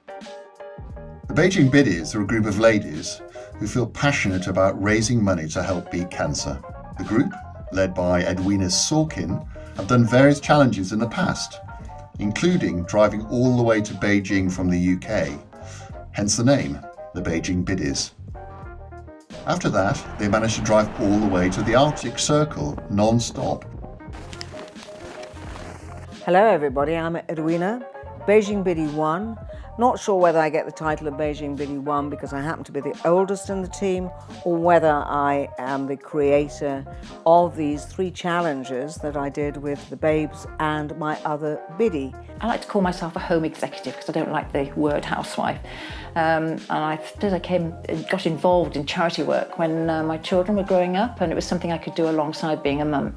The Beijing Biddies are a group of ladies who feel passionate about raising money to help beat cancer. The group, led by Edwina Sorkin, have done various challenges in the past, including driving all the way to Beijing from the UK, hence the name, the Beijing Biddies. After that, they managed to drive all the way to the Arctic Circle, non-stop. Hello everybody, I'm Edwina, Beijing Biddy 1. Not sure whether I get the title of Beijing Biddy 1 because I happen to be the oldest in the team, or whether I am the creator of these 3 challenges that I did with the babes and my other biddy. I like to call myself a home executive because I don't like the word housewife. And I got involved in charity work when my children were growing up, and it was something I could do alongside being a mum.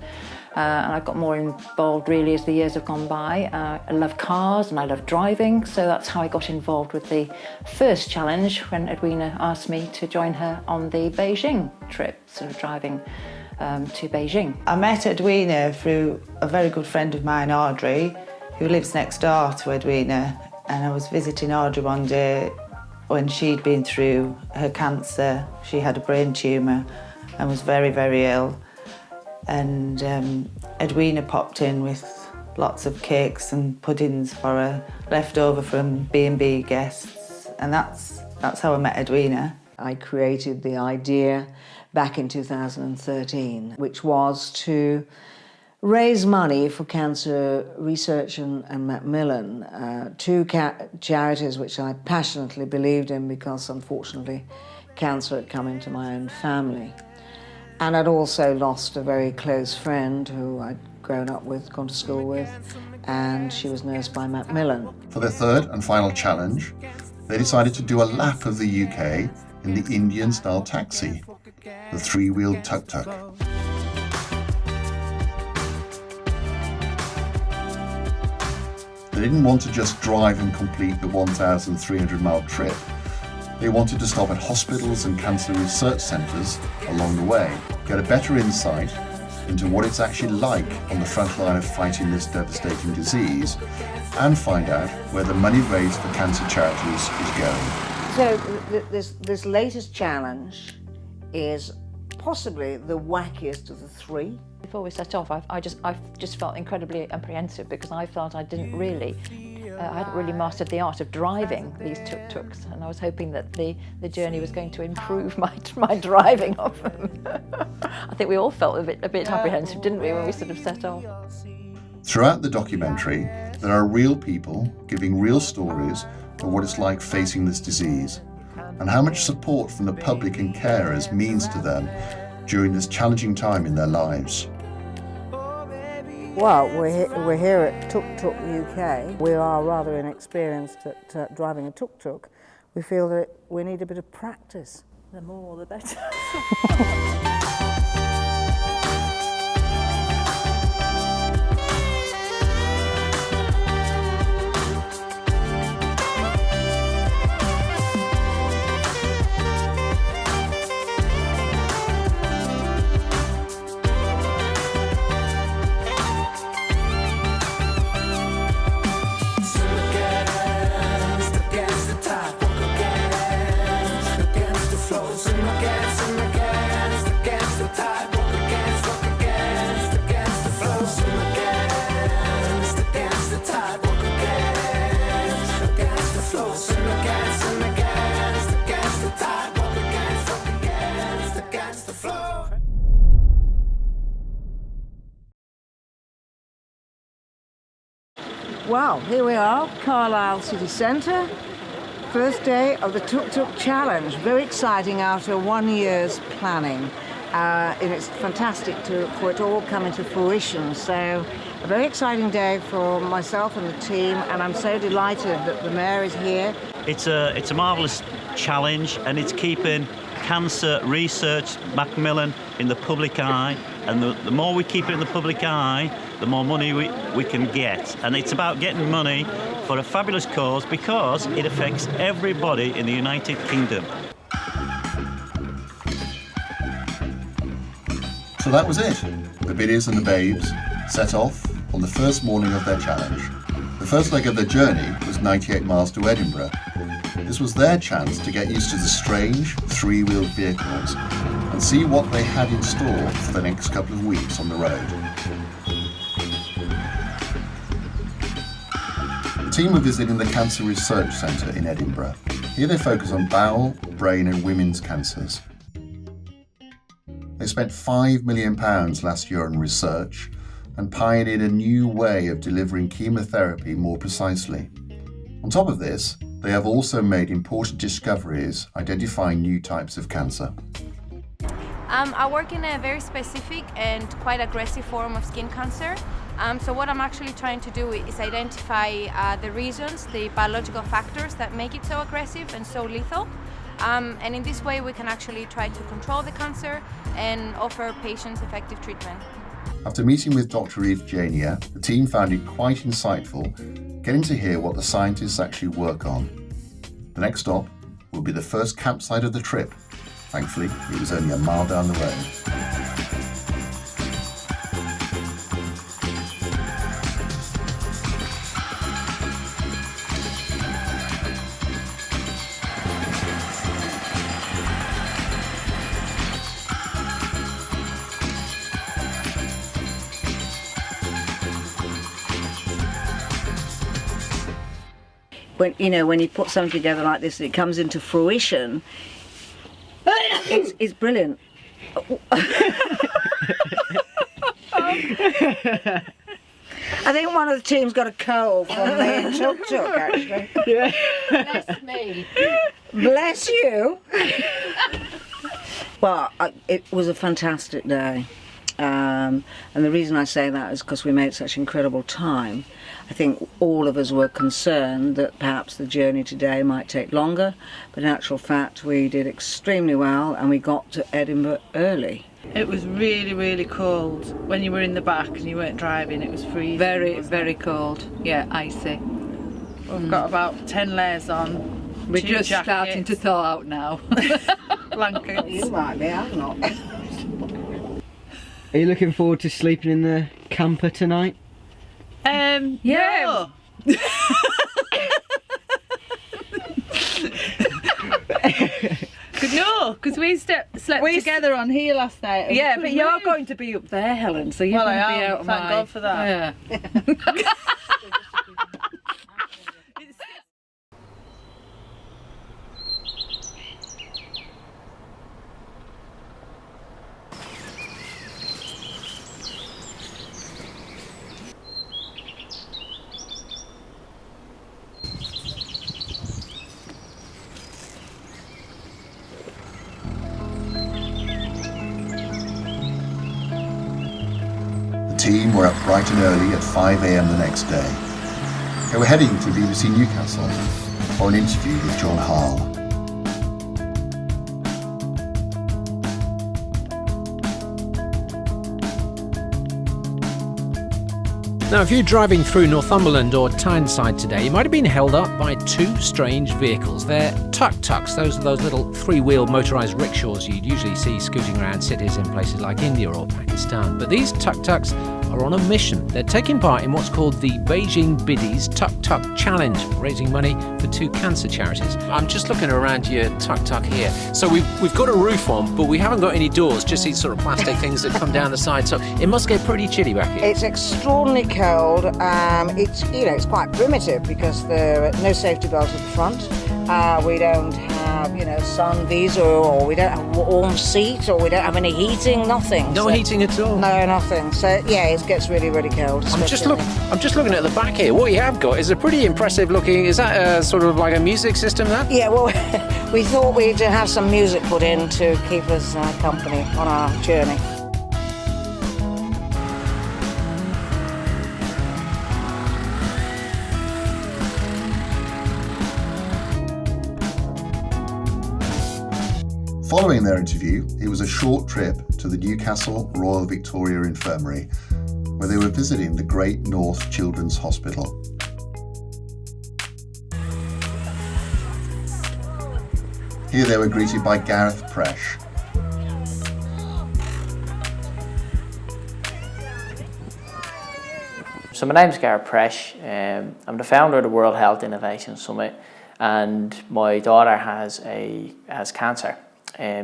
And I got more involved really as the years have gone by. I love cars and I love driving, so that's how I got involved with the first challenge when Edwina asked me to join her on the Beijing trip, sort of driving to Beijing. I met Edwina through a very good friend of mine, Audrey, who lives next door to Edwina, and I was visiting Audrey one day when she'd been through her cancer. She had a brain tumour and was very, very ill. And Edwina popped in with lots of cakes and puddings for her, left over from B&B guests, and that's how I met Edwina. I created the idea back in 2013, which was to raise money for cancer research and Macmillan, 2 charities which I passionately believed in because unfortunately cancer had come into my own family. And I'd also lost a very close friend who I'd grown up with, gone to school with, and she was nursed by Macmillan. For their third and final challenge, they decided to do a lap of the UK in the Indian-style taxi, the 3-wheeled tuk-tuk. They didn't want to just drive and complete the 1,300-mile trip. They wanted to stop at hospitals and cancer research centres along the way, get a better insight into what it's actually like on the front line of fighting this devastating disease, and find out where the money raised for cancer charities is going. So this latest challenge is possibly the wackiest of the 3. Before we set off, I just felt incredibly apprehensive because I felt I hadn't really mastered the art of driving these tuk-tuks, and I was hoping that the journey was going to improve my driving of them. I think we all felt a bit apprehensive, didn't we, when we sort of set off. Throughout the documentary, there are real people giving real stories of what it's like facing this disease, and how much support from the public and carers means to them during this challenging time in their lives. Well, we're here at Tuk Tuk UK. We are rather inexperienced at driving a tuk-tuk. We feel that we need a bit of practice. The more, the better. Well, here we are, Carlisle City Centre. First day of the Tuk Tuk Challenge. Very exciting after 1 year's planning. And it's fantastic for it all come into fruition. So a very exciting day for myself and the team, and I'm so delighted that the Mayor is here. It's a marvellous challenge, and it's keeping cancer research, Macmillan, in the public eye, and the more we keep it in the public eye, the more money we can get. And it's about getting money for a fabulous cause because it affects everybody in the United Kingdom. So that was it. The Biddies and the Babes set off on the first morning of their challenge. The first leg of their journey was 98 miles to Edinburgh. This was their chance to get used to the strange three-wheeled vehicles and see what they had in store for the next couple of weeks on the road. The team were visiting the Cancer Research Centre in Edinburgh. Here they focus on bowel, brain and women's cancers. They spent £5 million last year on research and pioneered a new way of delivering chemotherapy more precisely. On top of this, they have also made important discoveries identifying new types of cancer. I work in a very specific and quite aggressive form of skin cancer. So what I'm actually trying to do is identify the reasons, the biological factors that make it so aggressive and so lethal. And in this way we can actually try to control the cancer and offer patients effective treatment. After meeting with Dr. Eve Jania, the team found it quite insightful getting to hear what the scientists actually work on. The next stop will be the first campsite of the trip. Thankfully, it was only a mile down the road. When you put something together like this and it comes into fruition, it's brilliant. I think one of the team's got a cold from being tuk-tuk, actually. Yeah. Bless me. Bless you. Well, it was a fantastic day. And the reason I say that is because we made such incredible time. I think all of us were concerned that perhaps the journey today might take longer, but in actual fact we did extremely well and we got to Edinburgh early. It was really, really cold. When you were in the back and you weren't driving, it was freezing. Very cold. Yeah, icy. We've got about 10 layers on. We're 2 just jackets, starting to thaw out now. blankets. You might be, I'm not. Are you looking forward to sleeping in the camper tonight? Yeah. No. No, because we slept together on here last night. and we Yeah, couldn't but you're move. going to be up there, Helen, so you're Well, going to I be am, out of thank my... God for that. Yeah. The team were up bright and early at 5 a.m. the next day. They were heading to BBC Newcastle for an interview with John Harle. Now, if you're driving through Northumberland or Tyneside today, you might have been held up by two strange vehicles. They're tuk-tuks. Those are those little three-wheel motorised rickshaws you'd usually see scooting around cities in places like India or Pakistan. But these tuk-tuks are on a mission. They're taking part in what's called the Beijing Biddies Tuk-Tuk Challenge, raising money for two cancer charities. I'm just looking around your tuk-tuk here. So we've got a roof on, but we haven't got any doors, just these sort of plastic things that come down the side. So it must get pretty chilly back here. It's extraordinarily cold. It's quite primitive because there are no safety belts at the front. We don't have, sun visa, or we don't have warm seat, or we don't have any heating, nothing. No heating at all? No, nothing. So yeah, it gets really, really cold. I'm just looking at the back here. What you have got is a pretty impressive looking, is that sort of like a music system there? Yeah, well, we thought we'd have some music put in to keep us company on our journey. Following their interview, it was a short trip to the Newcastle Royal Victoria Infirmary, where they were visiting the Great North Children's Hospital. Here they were greeted by Gareth Presh. So my name's Gareth Presh. I'm the founder of the World Health Innovation Summit, and my daughter has cancer.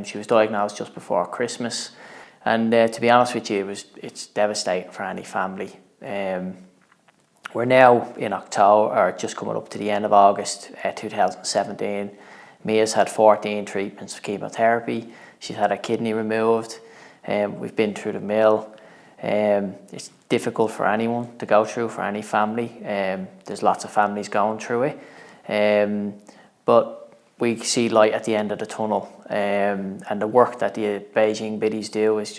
She was diagnosed just before Christmas, and to be honest with you, it's devastating for any family. We're now in October, or just coming up to the end of August 2017. Mia's had 14 treatments of chemotherapy. She's had her kidney removed. We've been through the mill. It's difficult for anyone to go through, for any family. There's lots of families going through it. But we see light at the end of the tunnel. And the work that the Beijing Biddies do is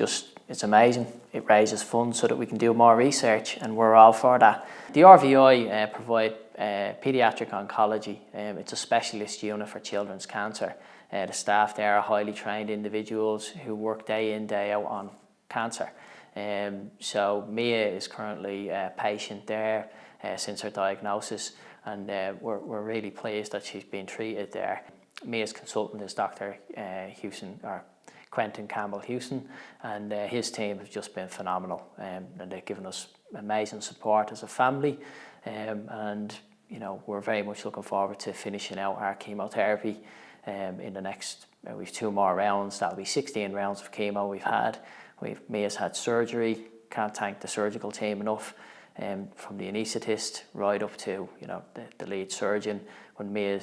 it's amazing. It raises funds so that we can do more research, and we're all for that. The RVI provide paediatric oncology. It's a specialist unit for children's cancer. The staff there are highly trained individuals who work day in, day out on cancer. So Mia is currently a patient there since her diagnosis, and we're really pleased that she's been treated there. Mia's consultant is Dr. Quentin Campbell-Houston, and his team have just been phenomenal, and they've given us amazing support as a family, and you know, we're very much looking forward to finishing out our chemotherapy in the next, we've 2 more rounds. That'll be 16 rounds of chemo we've had. Mia's had surgery. Can't thank the surgical team enough, from the anaesthetist right up to, you know, the lead surgeon. When Mia,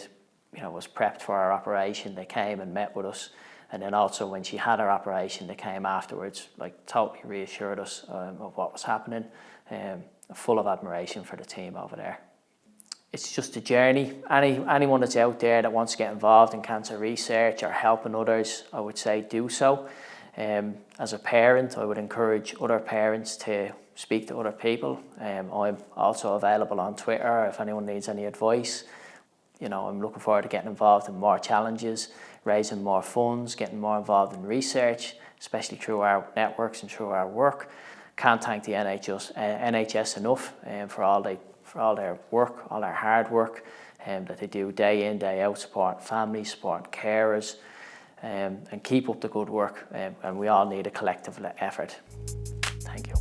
you know, was prepped for her operation, they came and met with us, and then also when she had her operation, they came afterwards, like totally reassured us of what was happening. Full of admiration for the team over there. It's just a journey. Anyone that's out there that wants to get involved in cancer research or helping others, I would say do so. As a parent, I would encourage other parents to speak to other people. I'm also available on Twitter if anyone needs any advice. You know, I'm looking forward to getting involved in more challenges, raising more funds, getting more involved in research, especially through our networks and through our work. Can't thank the NHS enough for all their work, all their hard work that they do day in, day out, supporting families, supporting carers, and keep up the good work. And we all need a collective effort. Thank you.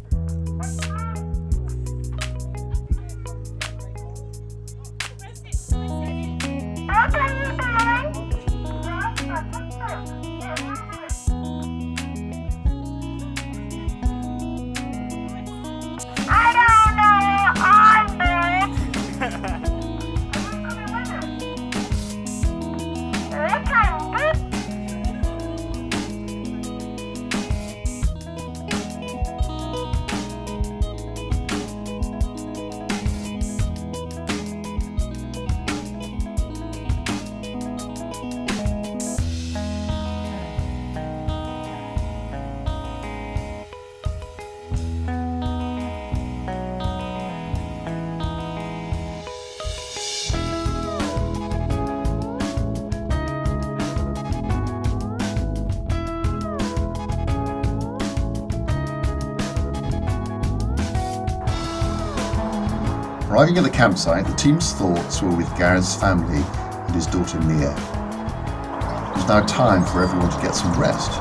Arriving at the campsite, the team's thoughts were with Gareth's family and his daughter Mia. It was now time for everyone to get some rest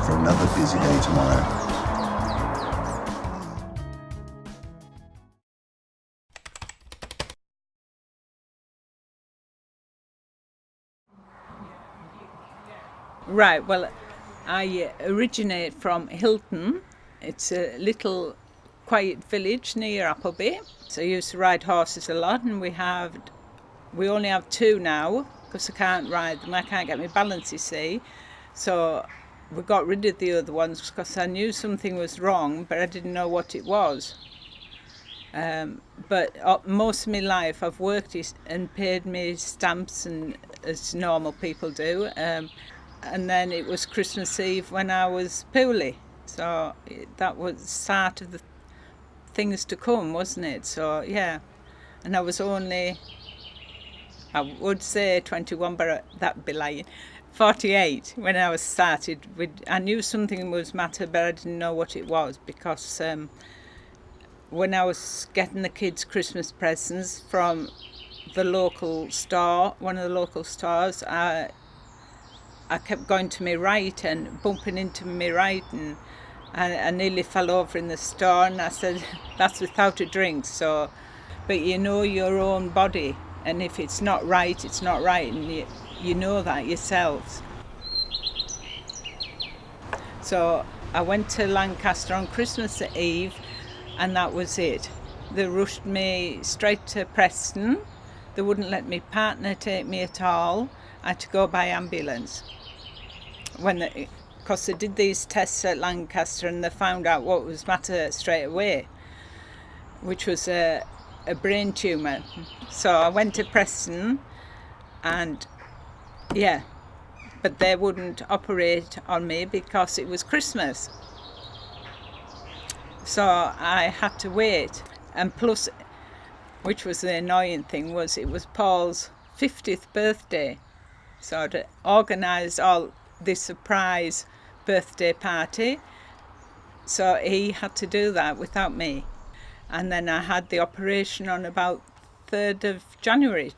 for another busy day tomorrow. Right, well, I originate from Hilton. It's a little quiet village near Appleby. So I used to ride horses a lot, and we only have 2 now because I can't ride them. I can't get my balance, you see. So we got rid of the other ones because I knew something was wrong, but I didn't know what it was. But most of my life I've worked and paid me stamps, and as normal people do. And then it was Christmas Eve when I was poorly. So that was the start of the things to come, wasn't it? So yeah, and I was only, I would say 21, but that'd be lying, 48 when I was started. I knew something was matter, but I didn't know what it was, because when I was getting the kids Christmas presents from the local store, one of the local stores, I kept going to my right and bumping into my right, I nearly fell over in the store, and I said, that's without a drink. So, but you know your own body, and if it's not right, it's not right, and you know that yourselves. So I went to Lancaster on Christmas Eve, and that was it. They rushed me straight to Preston. They wouldn't let my partner take me at all. I had to go by ambulance. Because they did these tests at Lancaster and they found out what was the matter straight away, which was a brain tumour. So I went to Preston, and yeah, but they wouldn't operate on me because it was Christmas. So I had to wait. And plus, which was the annoying thing, was it was Paul's 50th birthday. So I'd organised all this surprise birthday party, so he had to do that without me. And then I had the operation on about 3rd of January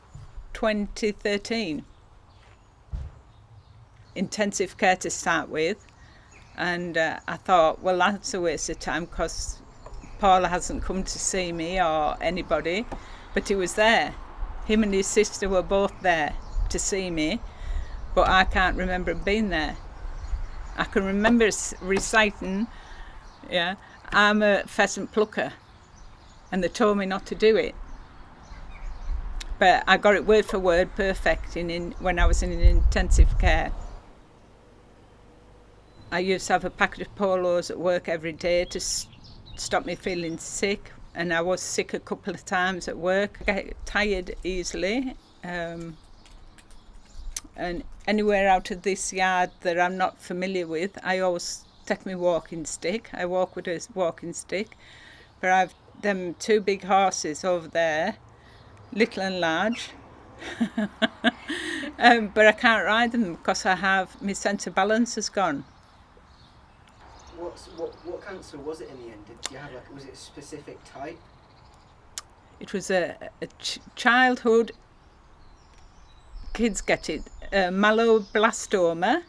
2013. Intensive care to start with, and I thought, well, that's a waste of time because Paul hasn't come to see me or anybody, but he was there. Him and his sister were both there to see me, but I can't remember him being there. I can remember reciting, yeah, I'm a pheasant plucker, and they told me not to do it. But I got it word for word perfect when I was in intensive care. I used to have a packet of polos at work every day to stop me feeling sick, and I was sick a couple of times at work. I get tired easily. And anywhere out of this yard that I'm not familiar with, I always take my walking stick. I walk with a walking stick. But I've them 2 big horses over there, little and large. But I can't ride them because my sense of balance has gone. What cancer was it in the end? Did you have was it a specific type? It was a childhood. Kids get it. Myeloblastoma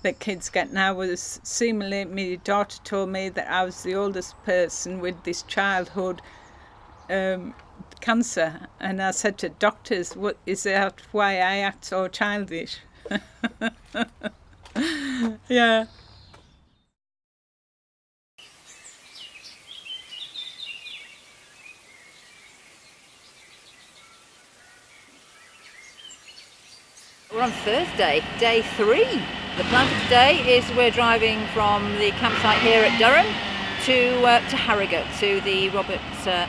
that kids get now was seemingly, my daughter told me that I was the oldest person with this childhood cancer, and I said to doctors, "What is that? Why I act so childish?" Yeah. We're on Thursday, day 3. The plan for today is we're driving from the campsite here at Durham to Harrogate, to the Robert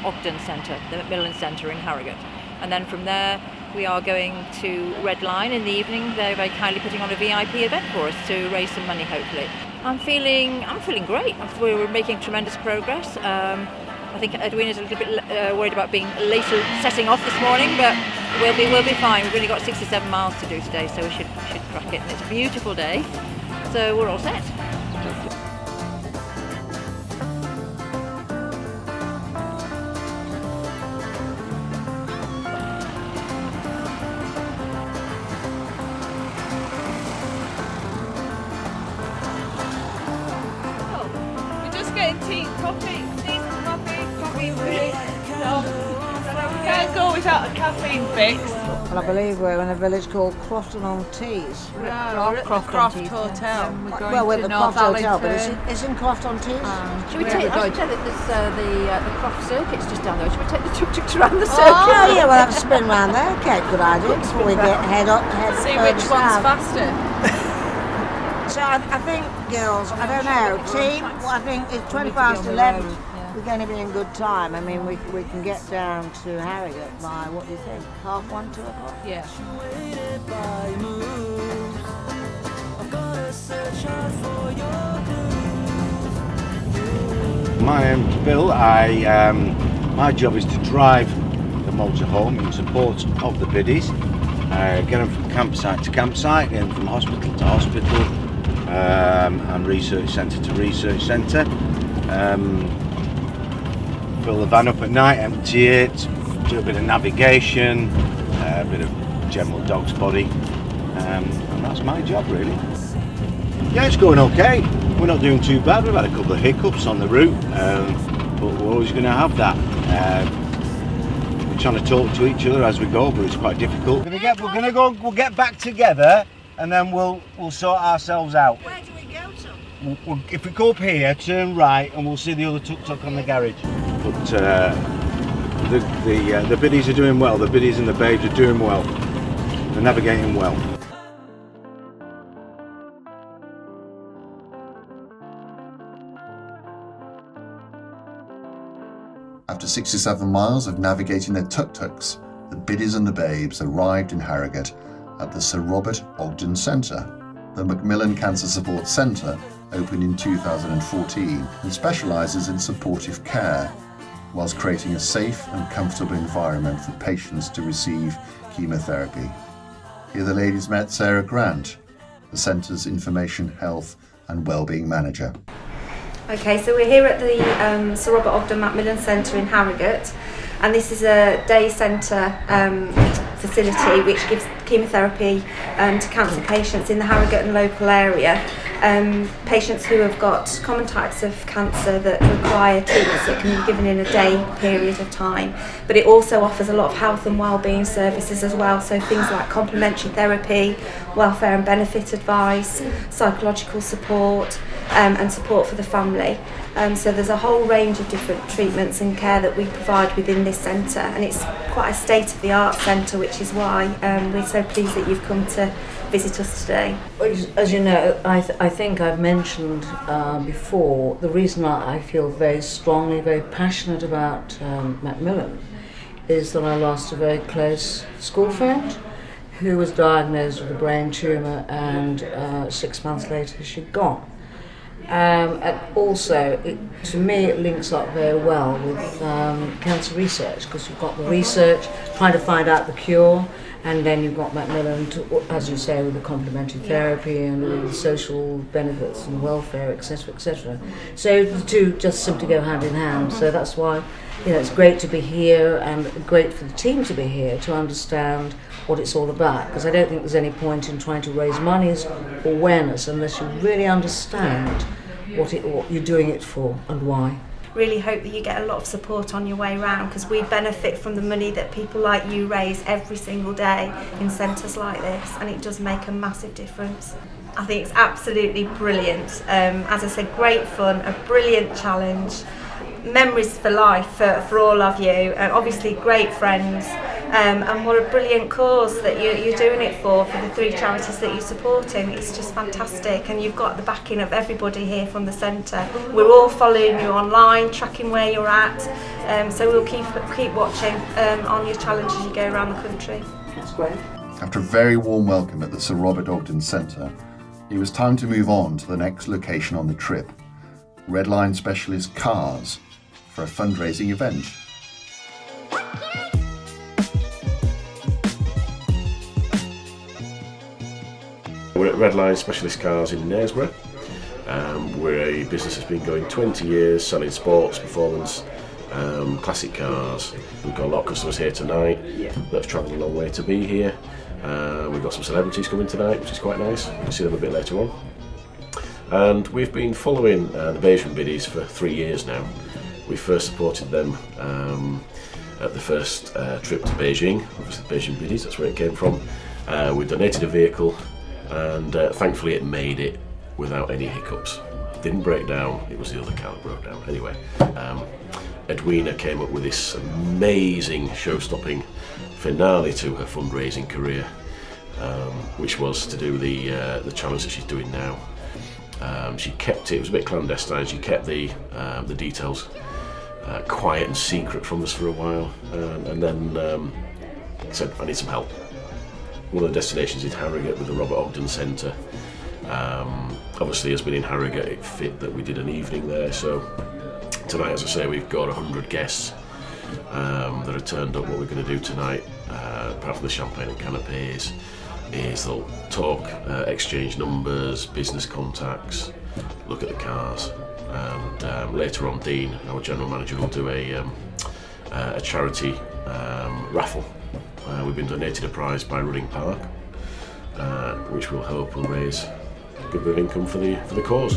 Ogden Centre, the Macmillan Centre in Harrogate. And then from there we are going to Red Line in the evening. They're very kindly putting on a VIP event for us to raise some money, hopefully. I'm feeling great. We're making tremendous progress. I think Edwina's a little bit worried about being later setting off this morning, but we'll be fine. We've only got 67 miles to do today, so we should crack it. And it's a beautiful day, so we're all set. We're just getting tea, coffee, we can't go without a caffeine fix. And I believe we're in a village called Crofton-on-Tees. Yeah, we're at the Croft Hotel. Well, we're at the Croft Hotel, but isn't Crofton-on-Tees? Should we take? I should tell that there's the Croft Circuit's just down there. Should we take the tuk-tuks around the circuit? Oh yeah, we'll have a spin round there. Okay, good idea. Before we head See which one's faster. So I think, girls, I don't know, team, I think it's 20 past 11. We're going to be in good time. I mean, we can get down to Harrogate by, what do you think, 1:30, 2 o'clock? Yeah. My name's Bill. My job is to drive the motorhome in support of the Biddies. Get them from campsite to campsite, get them from hospital to hospital, and research centre to research centre. Fill the van up at night, empty it, do a bit of navigation, a bit of general dog's body, and that's my job really. Yeah, it's going okay. we're not doing too bad. We've had a couple of hiccups on the route, but we're always going to have that. We're trying to talk to each other as we go, but it's quite difficult. We'll get back together, and then we'll sort ourselves out. Where do we go to? If we go up here, turn right, and we'll see the other tuk-tuk on the garage. But the biddies are doing well. The biddies and the babes are doing well. They're navigating well. After 67 miles of navigating their tuk-tuks, the biddies and the babes arrived in Harrogate at the Sir Robert Ogden Centre. The Macmillan Cancer Support Centre opened in 2014 and specialises in supportive care, whilst creating a safe and comfortable environment for patients to receive chemotherapy. Here the ladies met Sarah Grant, the centre's Information, Health and Wellbeing Manager. Okay, so we're here at the Sir Robert Ogden Macmillan Centre in Harrogate, and this is a day centre facility which gives chemotherapy to cancer patients in the Harrogate and local area. Patients who have got common types of cancer that require treatments that can be given in a day period of time, but it also offers a lot of health and wellbeing services as well, so things like complementary therapy, welfare and benefit advice, psychological support and support for the family. So there's a whole range of different treatments and care that we provide within this centre, and it's quite a state-of-the-art centre, which is why we're so pleased that you've come to visit us today. As you know, I think I've mentioned before, the reason I feel very strongly, very passionate about Macmillan is that I lost a very close school friend who was diagnosed with a brain tumour, and 6 months later she'd gone. And also, to me, it links up very well with cancer research, because you've got the research trying to find out the cure, and then you've got Macmillan, as you say, with the complementary therapy and all the social benefits and welfare, etc., etc. So the two just simply go hand in hand. So that's why, it's great to be here, and great for the team to be here to understand what it's all about, because I don't think there's any point in trying to raise money or awareness unless you really understand what you're doing it for and why. Really hope that you get a lot of support on your way around, because we benefit from the money that people like you raise every single day in centres like this, and it does make a massive difference. I think it's absolutely brilliant. As I said, great fun, a brilliant challenge, memories for life for all of you, and obviously great friends, and what a brilliant cause that you're doing it for the three charities that you're supporting. It's just fantastic, and you've got the backing of everybody here from the centre. We're all following you online, tracking where you're at, so we'll keep watching on your challenges as you go around the country. That's great. After a very warm welcome at the Sir Robert Ogden Centre, it was time to move on to the next location on the trip, Red Line Specialist Cars, for a fundraising event. We're at Red Line Specialist Cars in Knaresborough. We're a business that's been going 20 years selling sports, performance, classic cars. We've got a lot of customers here tonight that have travelled a long way to be here. We've got some celebrities coming tonight, which is quite nice. You can see them a bit later on. And we've been following the Beijing Biddies for 3 years now. We first supported them at the first trip to Beijing, obviously the Beijing Biddies, that's where it came from. We donated a vehicle, and thankfully it made it without any hiccups. It didn't break down, it was the other car that broke down. Anyway, Edwina came up with this amazing show-stopping finale to her fundraising career, which was to do the challenge that she's doing now. She kept it was a bit clandestine, she kept the details quiet and secret from us for a while, and then said, I need some help. One of the destinations is Harrogate with the Robert Ogden Centre. Obviously, as being in Harrogate, it fit that we did an evening there, so tonight, as I say, we've got 100 guests that are turned up. What we're going to do tonight, apart from the champagne and canapes, is they'll talk, exchange numbers, business contacts, look at the cars, and later on Dean, our general manager, will do a charity raffle. We've been donated a prize by Running Park, which we'll hope will raise a good bit of income for the cause.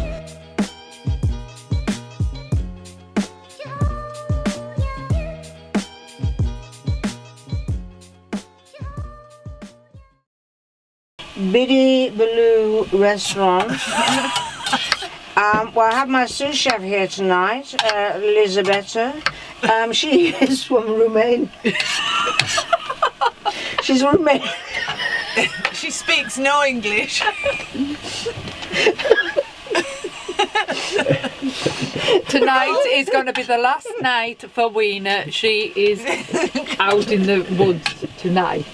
Biddy Baloo restaurant. Well, I have my sous chef here tonight, Elisabetta. She is from Romania. She's Romanian. She speaks no English. Tonight is going to be the last night for Weena. She is out in the woods tonight.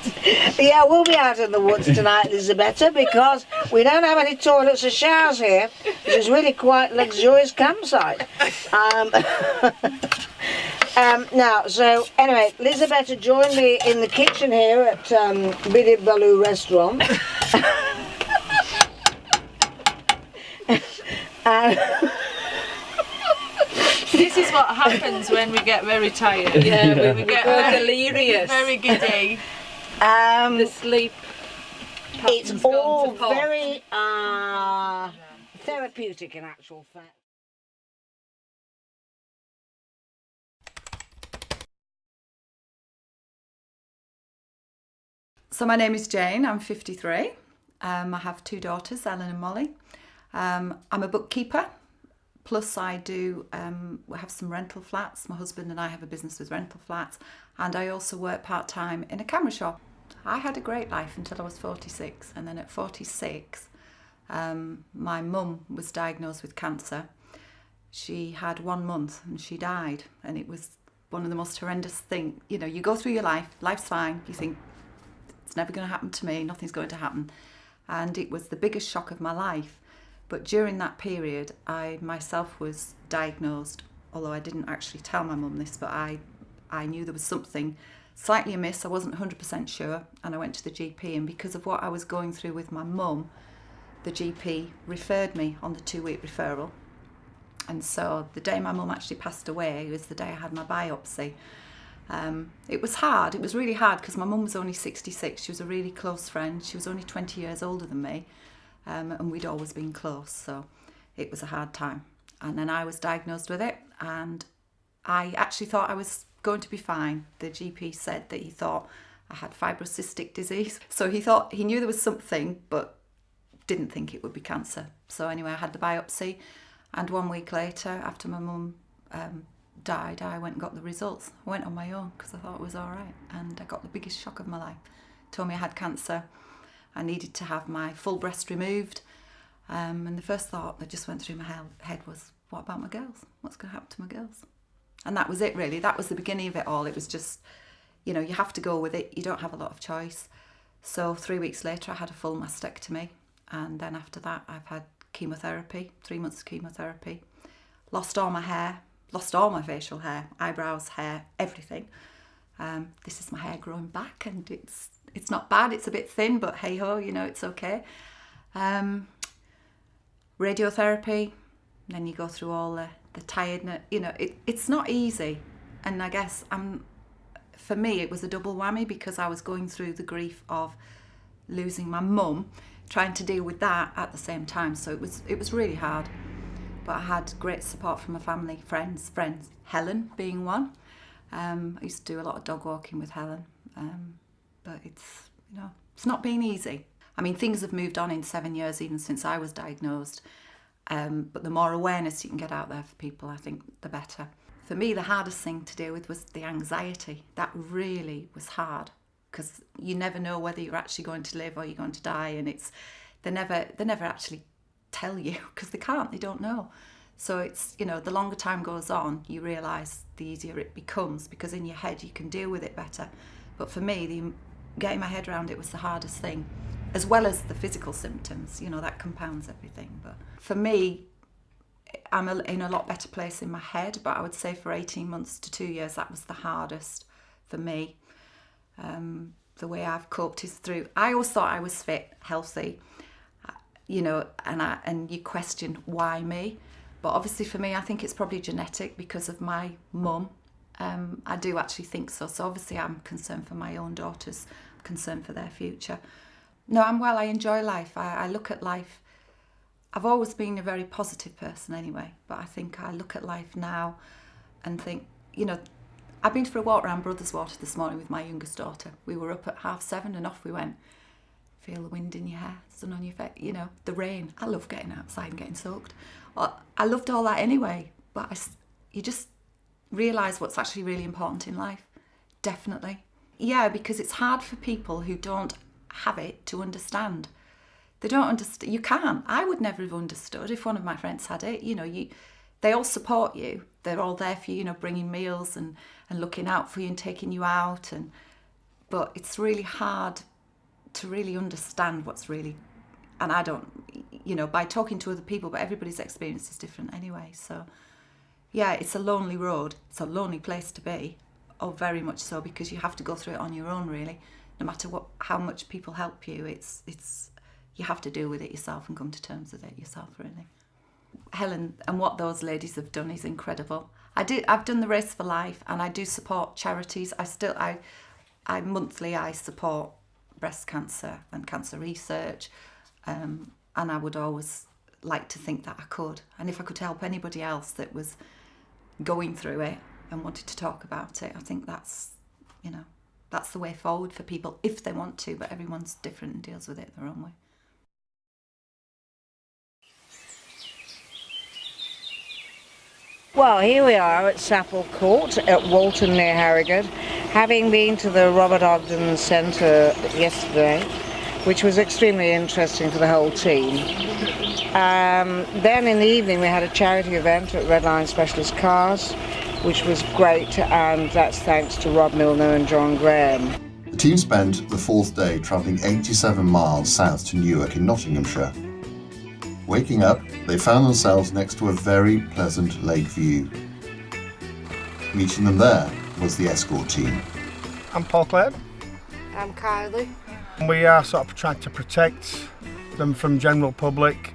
Yeah, we'll be out in the woods tonight, Elisabetta, because we don't have any toilets or showers here, which is really quite luxurious campsite. Now, so anyway, Elisabetta joined me in the kitchen here at Biddy Baloo restaurant. This is what happens when we get very tired. Yeah, we get delirious. Very giddy. The sleep. It's all very therapeutic in actual fact. So my name is Jane, I'm 53. I have 2 daughters, Ellen and Molly. I'm a bookkeeper, plus I do have some rental flats. My husband and I have a business with rental flats, and I also work part-time in a camera shop. I had a great life until I was 46, and then at 46 my mum was diagnosed with cancer. She had 1 month and she died, and it was one of the most horrendous things. You know, you go through your life, life's fine, you think it's never going to happen to me, nothing's going to happen, and it was the biggest shock of my life. But during that period, I myself was diagnosed, although I didn't actually tell my mum this, but I knew there was something slightly amiss. I wasn't 100% sure, and I went to the GP, and because of what I was going through with my mum, the GP referred me on the 2-week referral. And so the day my mum actually passed away was the day I had my biopsy. It was hard, it was really hard, because my mum was only 66, she was a really close friend, she was only 20 years older than me. And we'd always been close, so it was a hard time. And then I was diagnosed with it, and I actually thought I was going to be fine. The GP said that he thought I had fibrocystic disease, so he knew there was something, but didn't think it would be cancer. So anyway, I had the biopsy, and 1 week later, after my mum died, I went and got the results. I went on my own because I thought it was all right, and I got the biggest shock of my life. Told me I had cancer. I needed to have my full breast removed, and the first thought that just went through my head was, what about my girls? What's going to happen to my girls? And that was it, really. That was the beginning of it all. It was just, you know, you have to go with it. You don't have a lot of choice. So 3 weeks later, I had a full mastectomy, and then after that, I've had chemotherapy, 3 months of chemotherapy, lost all my hair, lost all my facial hair, eyebrows, hair, everything. This is my hair growing back, and it's not bad, it's a bit thin, but hey ho, you know, it's okay. Radiotherapy, then you go through all the tiredness, you know, it's not easy. And I guess for me, it was a double whammy, because I was going through the grief of losing my mum, trying to deal with that at the same time. So it was really hard. But I had great support from my family, friends, Helen being one. I used to do a lot of dog walking with Helen. But it's, you know, it's not been easy. I mean, things have moved on in 7 years, even since I was diagnosed. But the more awareness you can get out there for people, I think the better. For me, the hardest thing to deal with was the anxiety. That really was hard, because you never know whether you're actually going to live or you're going to die, and they never actually tell you, because they don't know. So it's, you know, the longer time goes on, you realise the easier it becomes, because in your head you can deal with it better. But for me, getting my head around it was the hardest thing, as well as the physical symptoms, you know, that compounds everything. But for me, I'm in a lot better place in my head, but I would say for 18 months to 2 years, that was the hardest for me. The way I've coped is through, I always thought I was fit, healthy, you know, and you question why me. But obviously for me, I think it's probably genetic because of my mum. I do actually think so. So obviously I'm concerned for my own daughters, I'm concerned for their future. No, I'm well, I enjoy life. I look at life. I've always been a very positive person anyway, but I think I look at life now and think, you know, I've been for a walk around Brothers Water this morning with my youngest daughter. We were up at 7:30 and off we went. feel the wind in your hair, sun on your face, you know, the rain. I love getting outside and getting soaked. I loved all that anyway, but you just realise what's actually really important in life. Definitely. Yeah, because it's hard for people who don't have it to understand. They don't understand. You can't. I would never have understood if one of my friends had it. You know, they all support you. They're all there for you, you know, bringing meals and looking out for you and taking you out. But it's really hard to really understand what's really, and I don't, you know, by talking to other people, but everybody's experience is different anyway. So, yeah, it's a lonely road. It's a lonely place to be. Oh, very much so, because you have to go through it on your own, really. No matter how much people help you, it's you have to deal with it yourself and come to terms with it yourself, really. Helen and what those ladies have done is incredible. I've done the Race for Life, and I do support charities. I monthly support breast cancer and cancer research, and I would always like to think that I could. And if I could help anybody else that was going through it and wanted to talk about it, I think that's the way forward for people if they want to, but everyone's different and deals with it their own way. Well, here we are at Sapple Court at Walton near Harrogate, having been to the Robert Ogden Centre yesterday, which was extremely interesting for the whole team. Then in the evening we had a charity event at Red Line Specialist Cars, which was great, and that's thanks to Rob Milner and John Graham. The team spent the fourth day travelling 87 miles south to Newark in Nottinghamshire. Waking up, they found themselves next to a very pleasant lake view. Meeting them there was the escort team. I'm Paul Clare. I'm Kylie. We are sort of trying to protect them from general public,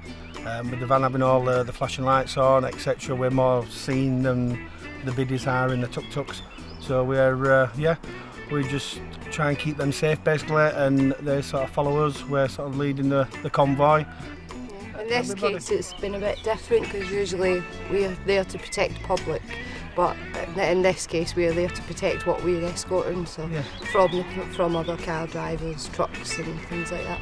with the van having all the flashing lights on, etc. We're more seen than the Biddies are in the tuk-tuks. So we just try and keep them safe basically, and they sort of follow us. We're sort of leading the convoy. In this case it's been a bit different because usually we're there to protect the public, but in this case we're there to protect what we're escorting, so from other car drivers, trucks and things like that.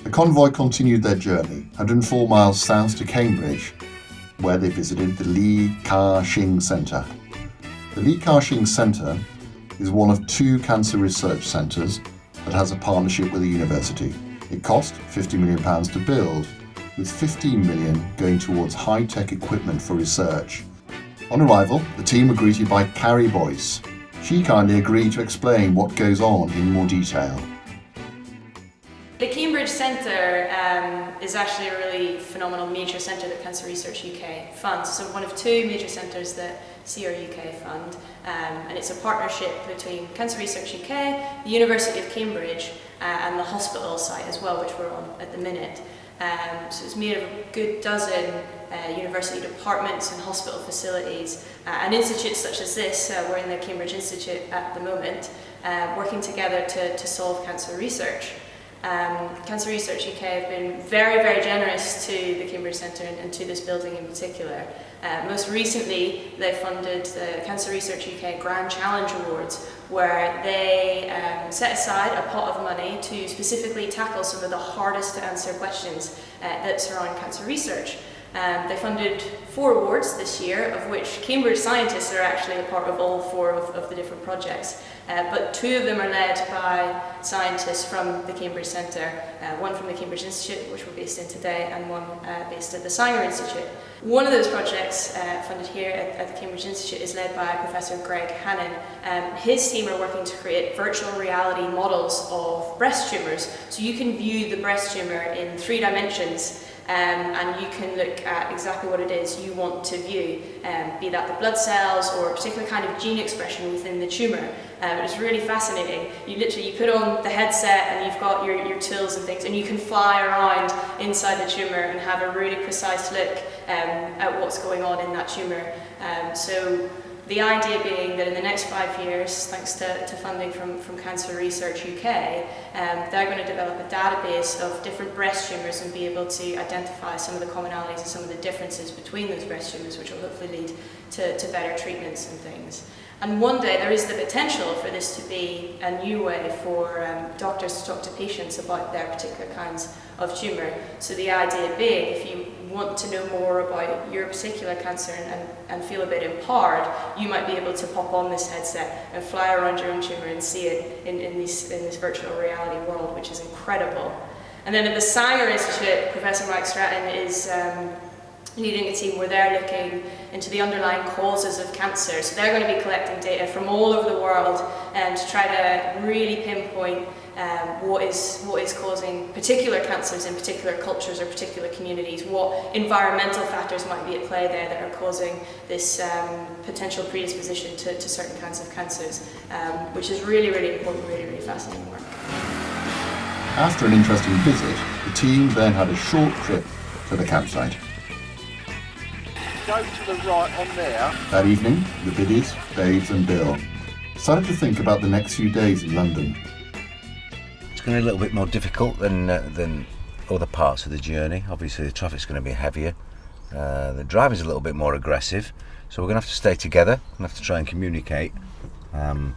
The convoy continued their journey 104 miles south to Cambridge, where they visited the Li Ka-shing Centre. The Li Ka-shing Centre is one of 2 cancer research centres that has a partnership with a university. It cost £50 million to build, with £15 million going towards high-tech equipment for research. On arrival, the team were greeted by Carrie Boyce. She kindly agreed to explain what goes on in more detail. The Cambridge Centre is actually a really phenomenal major centre that Cancer Research UK funds. So one of 2 major centres that CR UK fund, and it's a partnership between Cancer Research UK, the University of Cambridge and the hospital site as well, which we're on at the minute. So it's made of a good dozen university departments and hospital facilities and institutes such as this. We're in the Cambridge Institute at the moment, working together to solve cancer research. Cancer Research UK have been very, very generous to the Cambridge Centre and to this building in particular. Most recently, they funded the Cancer Research UK Grand Challenge Awards, where they set aside a pot of money to specifically tackle some of the hardest to answer questions that surround cancer research. They funded 4 awards this year, of which Cambridge scientists are actually a part of all 4 of the different projects. But 2 of them are led by scientists from the Cambridge Centre, one from the Cambridge Institute, which we're based in today, and one based at the Sanger Institute. One of those projects funded here at the Cambridge Institute is led by Professor Greg Hannon. His team are working to create virtual reality models of breast tumours, so you can view the breast tumour in 3 dimensions and you can look at exactly what it is you want to view, be that the blood cells or a particular kind of gene expression within the tumour. It's really fascinating. You put on the headset and you've got your tools and things, and you can fly around inside the tumour and have a really precise look at what's going on in that tumour. So the idea being that in the next 5 years, thanks to funding from Cancer Research UK, they're going to develop a database of different breast tumours and be able to identify some of the commonalities and some of the differences between those breast tumours, which will hopefully lead to better treatments and things. And one day there is the potential for this to be a new way for doctors to talk to patients about their particular kinds of tumour. So the idea being, if you want to know more about your particular cancer and feel a bit empowered, you might be able to pop on this headset and fly around your own tumour and see it in this virtual reality world, which is incredible. And then at the Sanger Institute, Professor Mike Stratton is leading a team where they're looking into the underlying causes of cancer. So they're going to be collecting data from all over the world to try to really pinpoint what is causing particular cancers in particular cultures or particular communities, what environmental factors might be at play there that are causing this potential predisposition to certain kinds of cancers, which is really, really important, really, really fascinating work. After an interesting visit, the team then had a short trip to the campsite. Go to the right on there. That evening, the Biddies, Babes and Bill started to think about the next few days in London. It's going to be a little bit more difficult than other parts of the journey. Obviously the traffic's going to be heavier. The driving's a little bit more aggressive, so we're going to have to stay together and have to try and communicate. I'm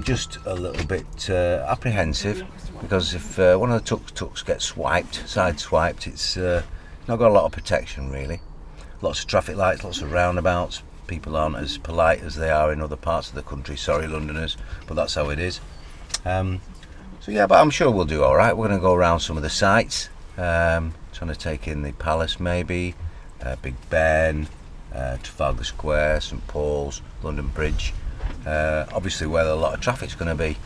just a little bit apprehensive because if one of the tuk-tuks gets sideswiped, it's not got a lot of protection really. Lots of traffic lights, lots of roundabouts. People aren't as polite as they are in other parts of the country. Sorry, Londoners, but that's how it is. So yeah, but I'm sure we'll do all right. We're going to go around some of the sites, trying to take in the Palace maybe, Big Ben, Trafalgar Square, St Paul's, London Bridge. Obviously where a lot of traffic's going to be.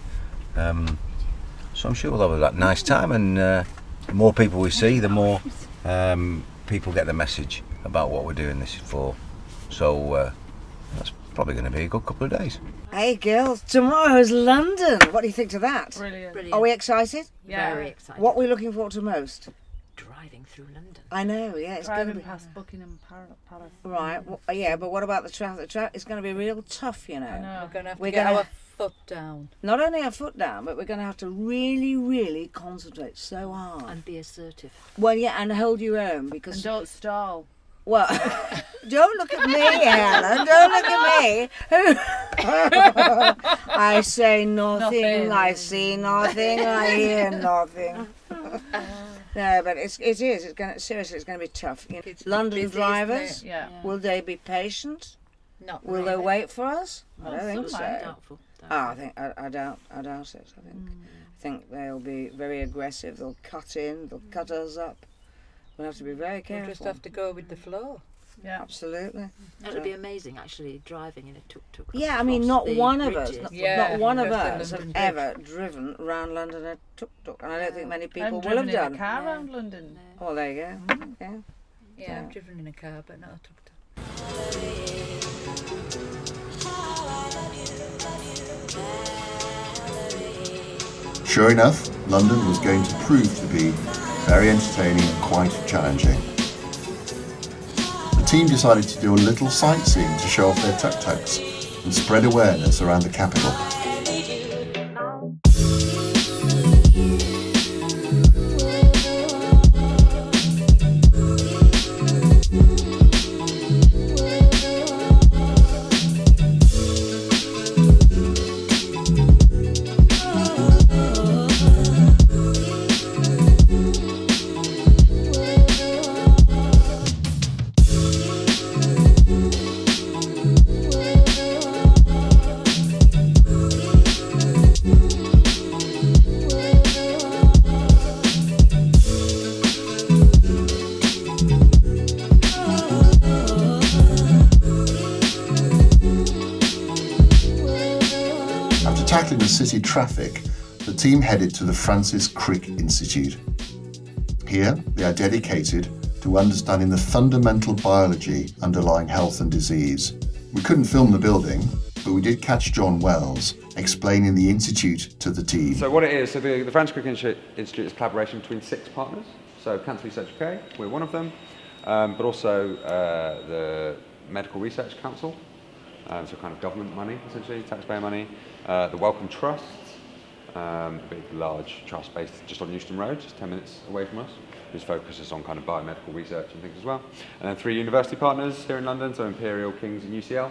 So I'm sure we'll have a nice time, and the more people we see, the more people get the message about what we're doing this for. So that's probably going to be a good couple of days. Hey girls, tomorrow's London. What do you think to that? Brilliant. Are we excited? Yeah. Very excited. What are we looking forward to most? Driving through London. I know, yeah, it's going to be past Buckingham Palace. right. Well, yeah, but what about the traffic? The traffic is going to be real tough, you know. I know. We're going to have We're to get gonna- our foot down Not only our foot down, but we're going to have to really, really concentrate so hard. and be assertive. Well, yeah, and hold your own And because. don't stall. Well, don't look at me, Helen. Don't look at me. I say nothing. I see nothing. I hear nothing. No, but it is. It's going to be tough. You know, London busy, isn't drivers. it? Yeah. Will they be patient? Not Will they really. wait for us? I Well, don't think so. sometimes doubtful. I doubt it. I think they'll be very aggressive. They'll cut in. They'll cut us up. We'll have to be very careful. We'll just have to go with the flow. Yeah. Absolutely. It'll be amazing actually driving in a tuk-tuk. Yeah, I mean, across not the one of us, bridges. not one of across the us have London Bridge. ever driven around London in a tuk-tuk, and I don't think many people I've will have driven in done. a car around London. Oh, there you go. Yeah. Yeah, I've driven in a car, but not a tuk-tuk. Sure enough, London was going to prove to be very entertaining and quite challenging. The team decided to do a little sightseeing to show off their tuk-tuks and spread awareness around the capital. Tackling the city traffic, the team headed to the Francis Crick Institute. Here, they are dedicated to understanding the fundamental biology underlying health and disease. We couldn't film the building, but we did catch John Wells explaining the Institute to the team. So what it is, so the Francis Crick Institute is a collaboration between 6 partners. So Cancer Research UK, we're one of them, but also the Medical Research Council, so kind of government money, essentially, taxpayer money, the Wellcome Trust, a big, large trust based just on Euston Road, just 10 minutes away from us, whose focuses on kind of biomedical research and things as well. And then 3 university partners here in London, so Imperial, King's and UCL.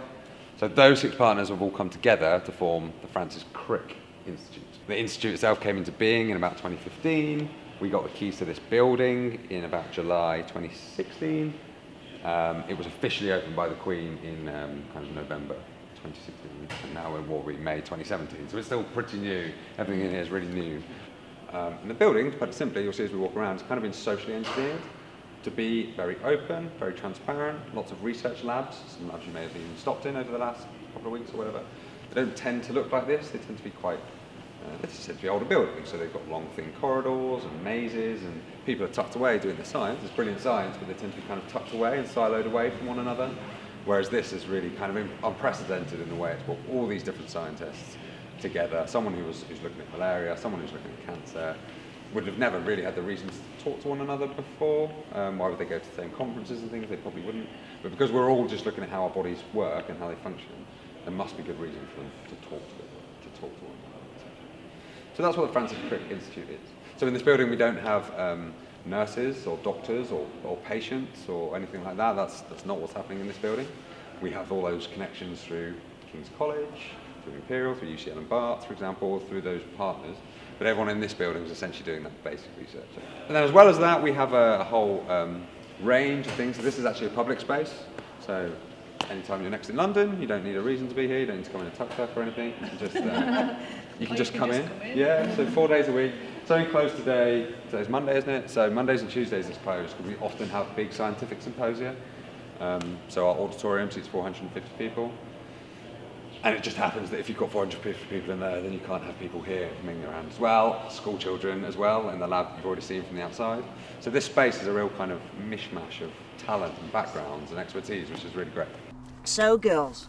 So those 6 partners have all come together to form the Francis Crick Institute. The institute itself came into being in about 2015. We got the keys to this building in about July 2016. It was officially opened by the Queen in kind of November 2016, and now we're May 2017, so it's still pretty new. Everything in here is really new. And the building, quite simply, you'll see as we walk around, it's kind of been socially engineered to be very open, very transparent, lots of research labs, some labs you may have even stopped in over the last couple of weeks or whatever. They don't tend to look like this, they tend to be quite, they tend to be older buildings, so they've got long, thin corridors and mazes, and people are tucked away doing the science. It's brilliant science, but they tend to be kind of tucked away and siloed away from one another. Whereas this is really kind of unprecedented in the way it's brought all these different scientists together. Someone who's looking at malaria, someone who's looking at cancer, would have never really had the reasons to talk to one another before. Why would they go to the same conferences and things? They probably wouldn't. But because we're all just looking at how our bodies work and how they function, there must be good reason for them to talk to one another. So that's what the Francis Crick Institute is. So in this building we don't have nurses or doctors or patients or anything like that. That's not what's happening in this building. We have all those connections through King's College, through Imperial, through UCL and Barts, for example, through those partners. But everyone in this building is essentially doing that basic research. And then as well as that, we have a whole range of things. So this is actually a public space. So anytime you're next in London, you don't need a reason to be here. You don't need to come in a tuk-tuk or anything. You can just come in. Yeah, so 4 days a week. It's only closed today. Today's Monday, isn't it? So Mondays and Tuesdays it's closed because we often have big scientific symposia. So our auditorium seats 450 people. And it just happens that if you've got 450 people in there, then you can't have people here mingling around as well, school children as well, in the lab you've already seen from the outside. So this space is a real kind of mishmash of talent and backgrounds and expertise, which is really great. So girls,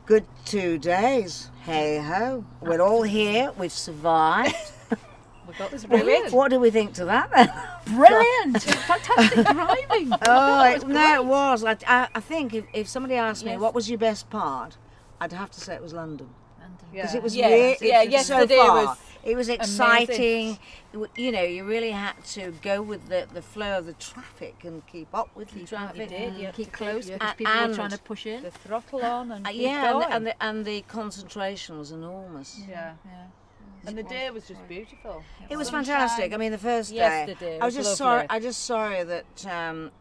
good 2 days. Hey ho, we're all here, we've survived. We got this brilliant. What do we think to that then? Brilliant! Fantastic driving. It was. I think if somebody asked me what was your best part, I'd have to say it was London. Because it was yesterday it was exciting. You know, you really had to go with the flow of the traffic and keep up with the traffic. You did, keep close. Because people were trying to push in. The throttle on and keep going. And the concentration was enormous. Yeah. And the day was just beautiful. It was fantastic. I mean, the first day. Yesterday I was just lovely. sorry that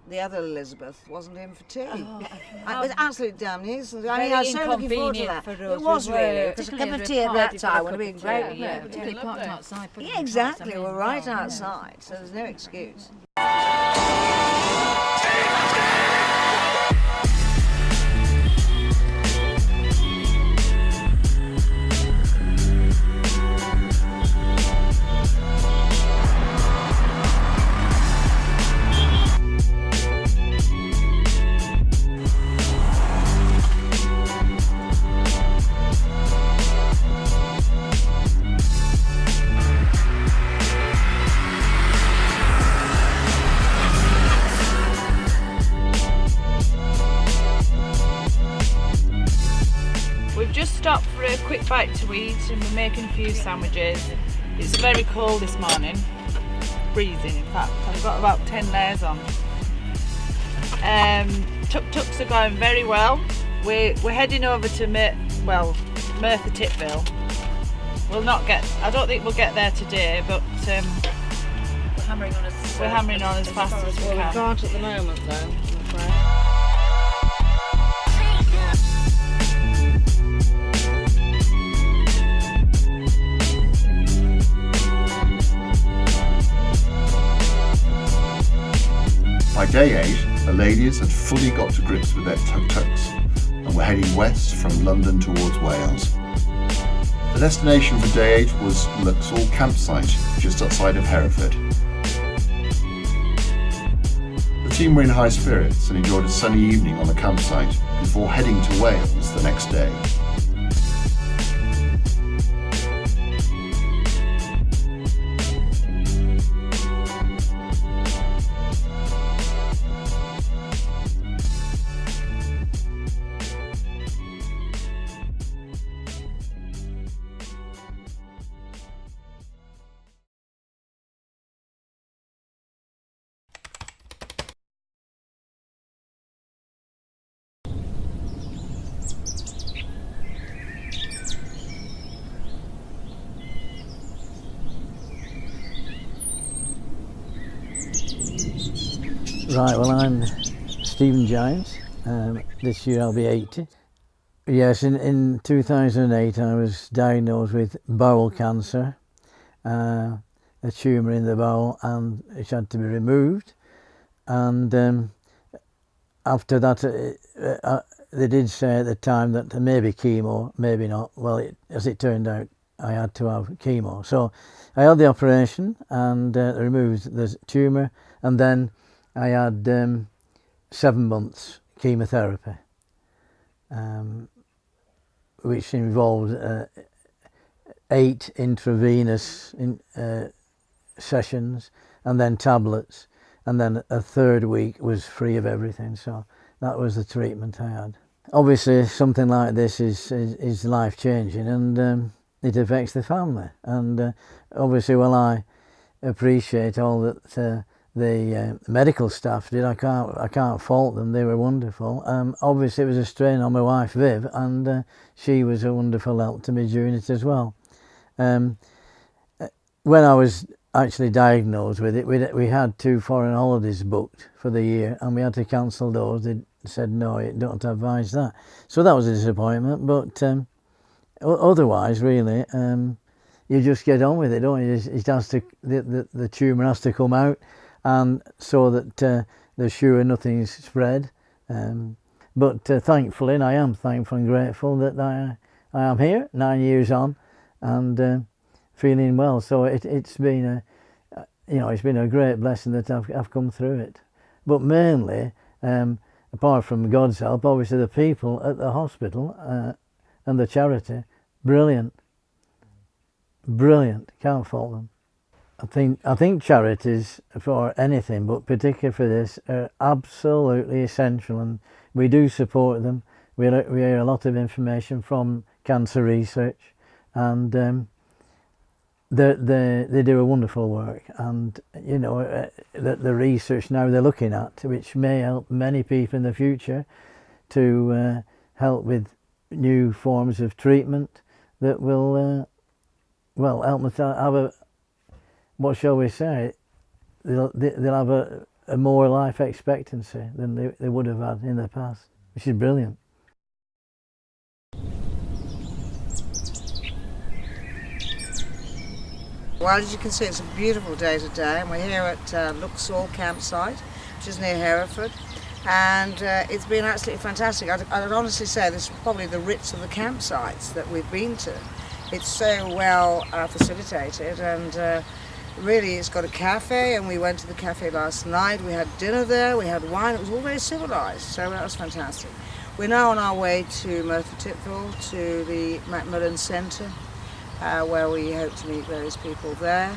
the other Elizabeth wasn't in for tea. It was absolutely damn nuisance. I mean, I was so looking forward to that. It was really, because a cup of tea at that time would have been great. Yeah, particularly parked outside. Yeah, exactly. We're right outside, so there's no excuse. Stopped for a quick bite to eat and we're making a few sandwiches. It's very cold this morning, freezing in fact. I've got about 10 layers on. Tuk-tuks are going very well. We're heading over to Merthyr Tydfil. I don't think we'll get there today, but we're hammering on as fast as we can. We can't at the moment though, I'm afraid. By day 8, the ladies had fully got to grips with their tuk-tuks and were heading west from London towards Wales. The destination for day 8 was Luxall campsite, just outside of Hereford. The team were in high spirits and enjoyed a sunny evening on the campsite before heading to Wales the next day. Right, well, I'm Stephen Giles. This year I'll be 80. Yes, in 2008 I was diagnosed with bowel cancer, a tumour in the bowel, and it had to be removed. And after that, they did say at the time that maybe chemo, maybe not. Well, as it turned out, I had to have chemo. So I had the operation and removed the tumour, and then I had 7 months chemotherapy, which involved 8 intravenous sessions, and then tablets, and then a third week was free of everything. So that was the treatment I had. Obviously something like this is life changing, and it affects the family, and obviously, well, I appreciate all that the medical staff did. I can't fault them. They were wonderful. Obviously it was a strain on my wife Viv, and she was a wonderful help to me during it as well. When I was actually diagnosed with it, we had 2 foreign holidays booked for the year, and we had to cancel those. They said no, you don't advise that. So that was a disappointment, but otherwise really you just get on with it, don't you? It has to, the tumour has to come out, and so that they're sure nothing's spread. But thankfully, and I am thankful and grateful that I am here 9 years on, and feeling well. So it's been it's been a great blessing that I've come through it. But mainly, apart from God's help, obviously the people at the hospital and the charity, brilliant, can't fault them. I think charities for anything, but particularly for this, are absolutely essential, and we do support them. We hear a lot of information from cancer research, and they do a wonderful work. And you know, the research now they're looking at, which may help many people in the future to help with new forms of treatment that will well help them to have a, what shall we say, they'll have a more life expectancy than they would have had in the past, which is brilliant. Well, as you can see, it's a beautiful day today, and we're here at Luxor campsite, which is near Hereford, and it's been absolutely fantastic. I'd honestly say this is probably the Ritz of the campsites that we've been to. It's so well facilitated, and really it's got a cafe, and we went to the cafe last night. We had dinner there, we had wine. It was all very civilised, so that was fantastic. We're now on our way to Merthyr Tydfil, to the Macmillan Centre, where we hope to meet various people there.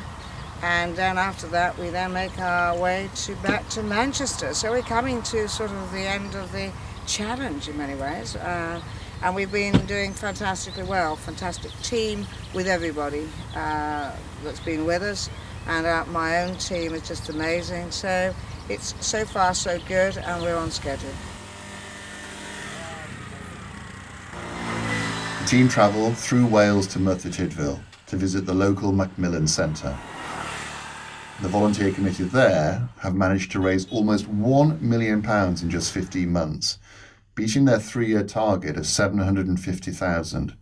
And then after that we then make our way back to Manchester. So we're coming to sort of the end of the challenge in many ways. And we've been doing fantastically well. Fantastic team with everybody that's been with us. And my own team is just amazing. So it's so far so good, and we're on schedule. The team travelled through Wales to Merthyr Tydfil to visit the local Macmillan Centre. The volunteer committee there have managed to raise almost £1 million in just 15 months, beating their 3-year target of £750,000,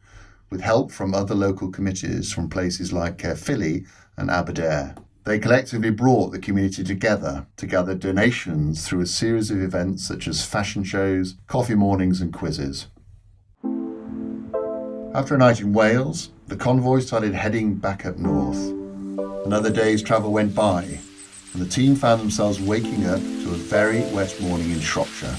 with help from other local committees from places like Caerphilly and Aberdare. They collectively brought the community together to gather donations through a series of events such as fashion shows, coffee mornings and quizzes. After a night in Wales, the convoy started heading back up north. Another day's travel went by, and the team found themselves waking up to a very wet morning in Shropshire.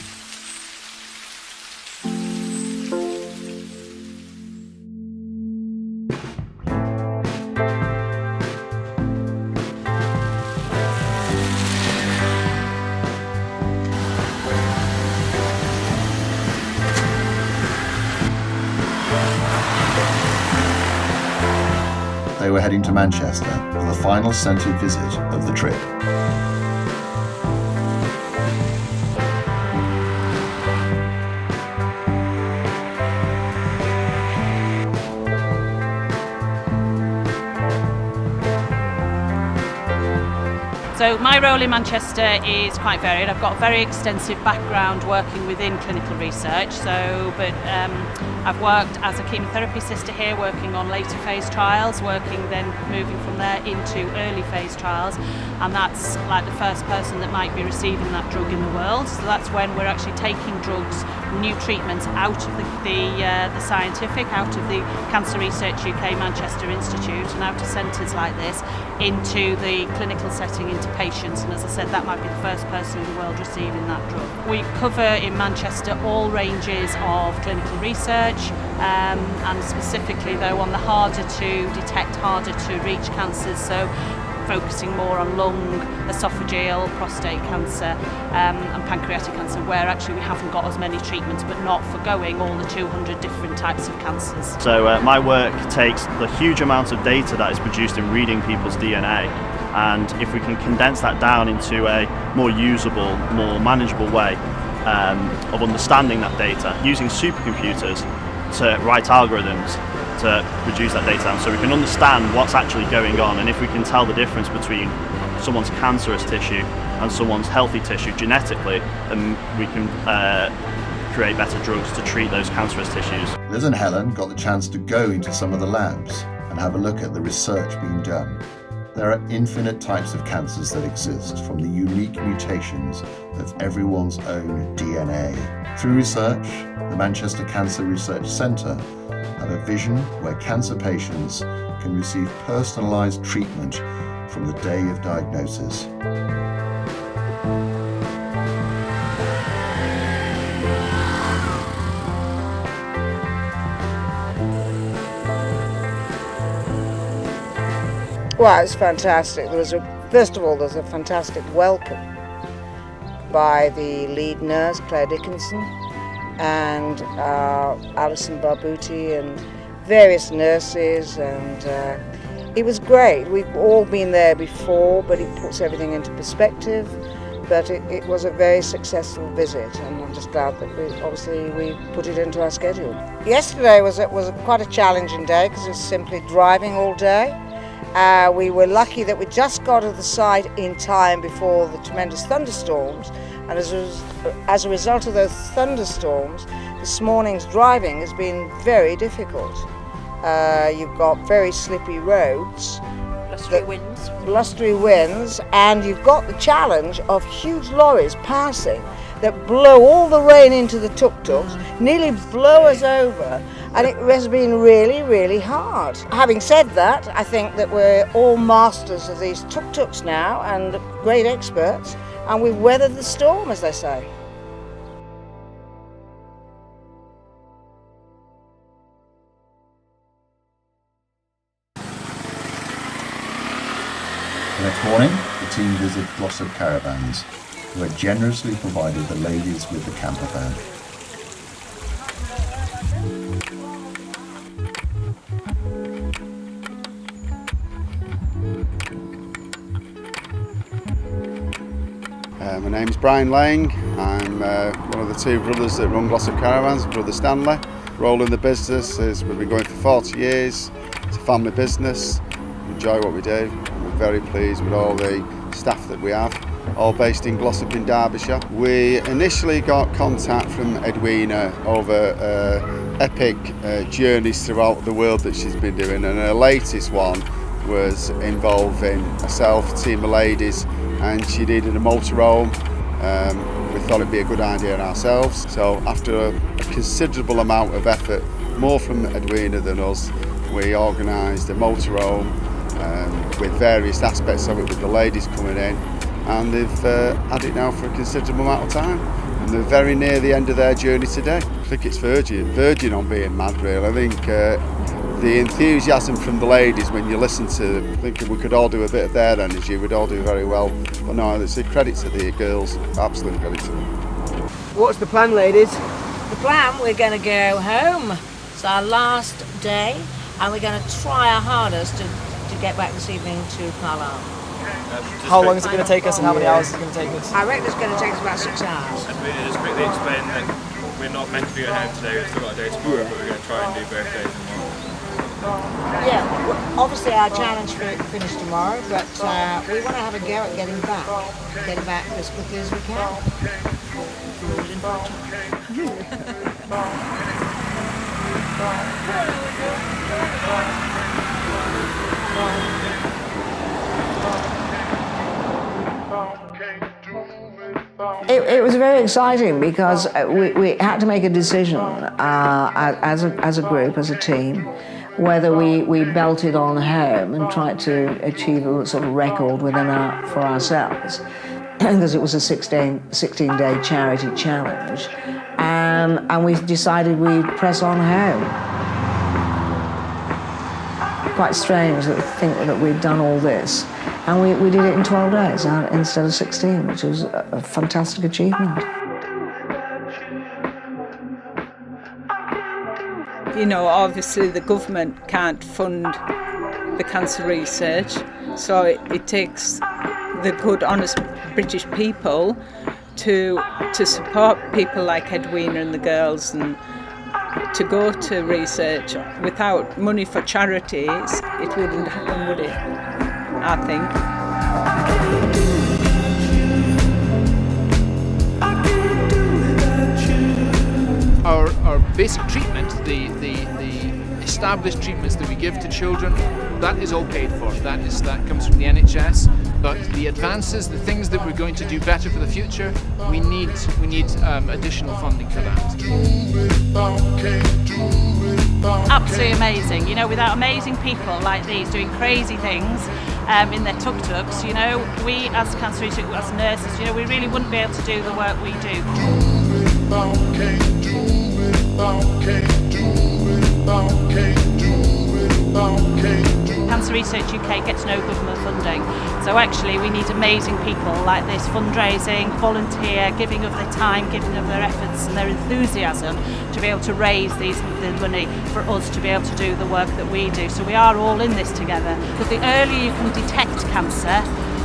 They were heading to Manchester for the final centred visit of the trip. So my role in Manchester is quite varied. I've got a very extensive background working within clinical research. I've worked as a chemotherapy sister here, working on later phase trials, then moving from there into early phase trials, and that's like the first person that might be receiving that drug in the world. So that's when we're actually taking drugs, new treatments out of the scientific, out of the Cancer Research UK Manchester Institute and out of centres like this into the clinical setting, into patients, and as I said, that might be the first person in the world receiving that drug. We cover in Manchester all ranges of clinical research, and specifically though on the harder to detect, harder to reach cancers, so focusing more on lung, esophageal, prostate cancer and pancreatic cancer, where actually we haven't got as many treatments, but not forgoing all the 200 different types of cancers. So my work takes the huge amount of data that is produced in reading people's DNA, and if we can condense that down into a more usable, more manageable way of understanding that data, using supercomputers to write algorithms to produce that data down, so we can understand what's actually going on, and if we can tell the difference between someone's cancerous tissue and someone's healthy tissue genetically, then we can create better drugs to treat those cancerous tissues. Liz and Helen got the chance to go into some of the labs and have a look at the research being done. There are infinite types of cancers that exist, from the unique mutations of everyone's own DNA. Through research, the Manchester Cancer Research Centre have a vision where cancer patients can receive personalised treatment from the day of diagnosis. Well, it's fantastic. First of all, there's a fantastic welcome by the lead nurse, Claire Dickinson, and Alison Barbuti and various nurses, and it was great. We've all been there before, but it puts everything into perspective. But it was a very successful visit, and I'm just glad that we put it into our schedule. Yesterday was quite a challenging day because it was simply driving all day. We were lucky that we just got to the site in time before the tremendous thunderstorms, and as a result of those thunderstorms, this morning's driving has been very difficult. You've got very slippy roads, blustery winds, and you've got the challenge of huge lorries passing that blow all the rain into the tuk-tuks, nearly blow us over, and it has been really, really hard. Having said that, I think that we're all masters of these tuk-tuks now and great experts, and we've weathered the storm, as they say. The next morning, the team visit Glossop Caravans, who had generously provided the ladies with the camper van. My name's Brian Lang. I'm one of the two brothers that run Glossop Caravans, Brother Stanley. Role in the business is we've been going for 40 years. It's a family business. We enjoy what we do. We're very pleased with all the staff that we have, all based in Glossop in Derbyshire. We initially got contact from Edwina over epic journeys throughout the world that she's been doing, and her latest one was involving herself, a team of ladies, and she needed a motorhome. We thought it'd be a good idea ourselves, so after a considerable amount of effort, more from Edwina than us, we organised a motorhome with various aspects of it, with the ladies coming in, and they've had it now for a considerable amount of time, and they're very near the end of their journey today. I think it's verging on being mad, really. I think the enthusiasm from the ladies, when you listen to them, thinking we could all do a bit of their energy, we'd all do very well. But no, it's a credit to the girls, absolute credit to them. What's the plan, ladies? The plan, we're going to go home. It's our last day, and we're going to try our hardest to get back this evening to Carlisle. How long is it going to take us, and how many hours is it going to take us? I reckon it's going to take us about 6 hours. And we just quickly explain that we're not meant to be at home today, we've still got a day tomorrow, but we're going to try and do both days tomorrow. Yeah, well, obviously our challenge finished tomorrow, but we want to have a go at getting back as quickly as we can. It was very exciting because we had to make a decision as a group, as a team, whether we belted on home and tried to achieve a sort of record for ourselves, because it was a 16-day charity challenge, and we decided we'd press on home. Quite strange to think that we'd done all this, and we did it in 12 days instead of 16, which was a fantastic achievement. You know, obviously the government can't fund the cancer research, so it takes the good, honest British people to support people like Edwina and the girls, and to go to research. Without money for charities, it wouldn't happen, would it? I think. Our basic treatment, the established treatments that we give to children, that is all paid for. That comes from the NHS. But the advances, the things that we're going to do better for the future, we need additional funding for that. Absolutely amazing. You know, without amazing people like these doing crazy things in their tuk-tuks, you know, we as cancer research, as nurses, you know, we really wouldn't be able to do the work we do. Cancer Research UK gets no government funding, so actually we need amazing people like this, fundraising, volunteer, giving of their time, giving of their efforts and their enthusiasm to be able to raise the money for us to be able to do the work that we do. So we are all in this together. But the earlier you can detect cancer,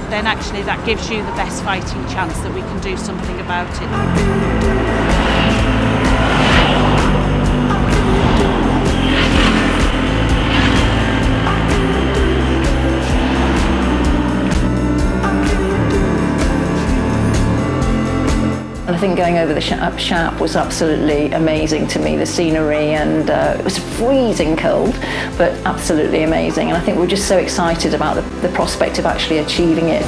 then actually that gives you the best fighting chance that we can do something about it. I think going over the Shap was absolutely amazing to me, the scenery, and it was freezing cold, but absolutely amazing. And I think we're just so excited about the prospect of actually achieving it.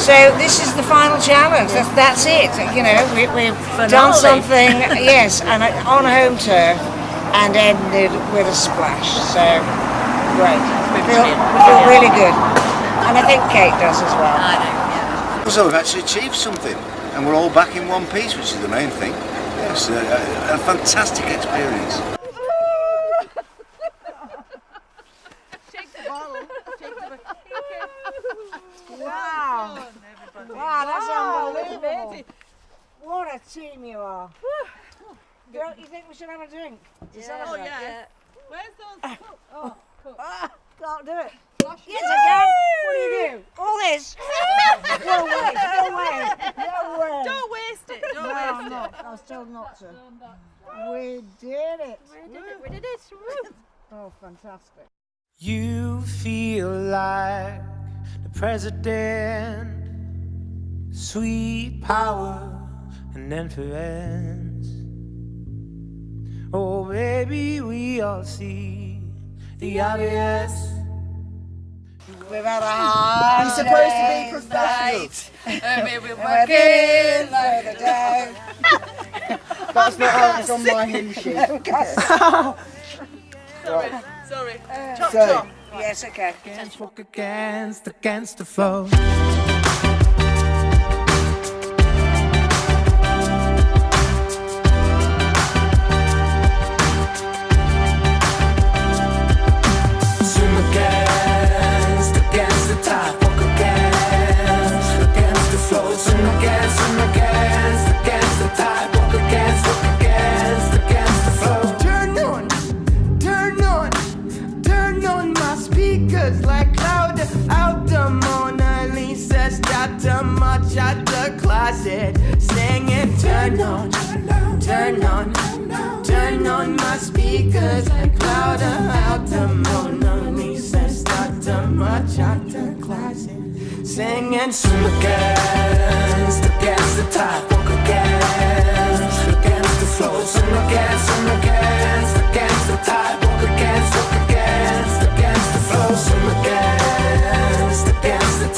So this is the final challenge. That's it. You know, we've done something. Yes, and on home turf, and ended with a splash. So great. We feel really good, and I think Kate does as well. I know. So we've actually achieved something, and we're all back in one piece, which is the main thing. Yes, a fantastic experience. Wow! Wow, that's unbelievable! What a team you are! Don't you think we should have a drink? Oh yeah. Where's those? Oh, cool. Can't do it. Yes, I can. What do you do? All this? No way! No way! No way! Don't waste it. Don't waste it. Not. I was told not to. We did it. We did it. Oh, fantastic. You feel like the president, sweet power and influence. Oh baby, we all see the obvious. We've had a hard You're supposed to be day's professional. night. We're working for the day. That's not how it's on my hymn sheet. Sorry. Chop, So, chop. yes, okay. Walk against the flow. Swim against the tide. Walk against the flow. Swim against the tide. Walk against the flow. Turn on my speakers like louder out the Mona Lisa. Start to march out the closet, singing. Turn on my speakers like louder out the Mona Lisa. Start to march out the closet, singing. Swim against the tide. Walk against the flow. Swim against the tide. Walk against the flow. Swim against the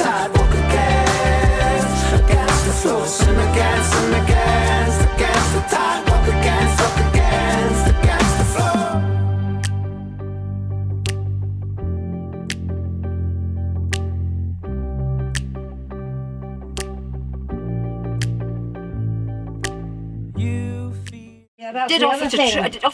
tide. Walk against the flow. Swim against the tide. Walk against the flow. Did offer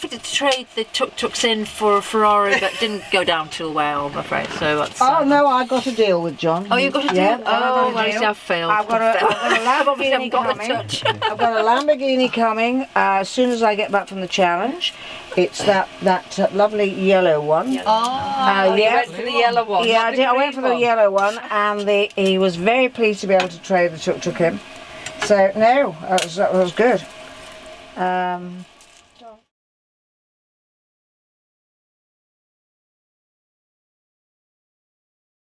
to trade the tuk-tuks in for a Ferrari, but didn't go down too well, I'm afraid. So that's. Oh no, I got a deal with John. Oh, you got a deal? Yeah, Oh, I've failed. I've got a Lamborghini coming. I've got a Lamborghini coming as soon as I get back from the challenge. It's that lovely yellow one. You went for the yellow one. Yeah, I did. I went for the yellow one, and he was very pleased to be able to trade the tuk-tuk in. So no, that was good.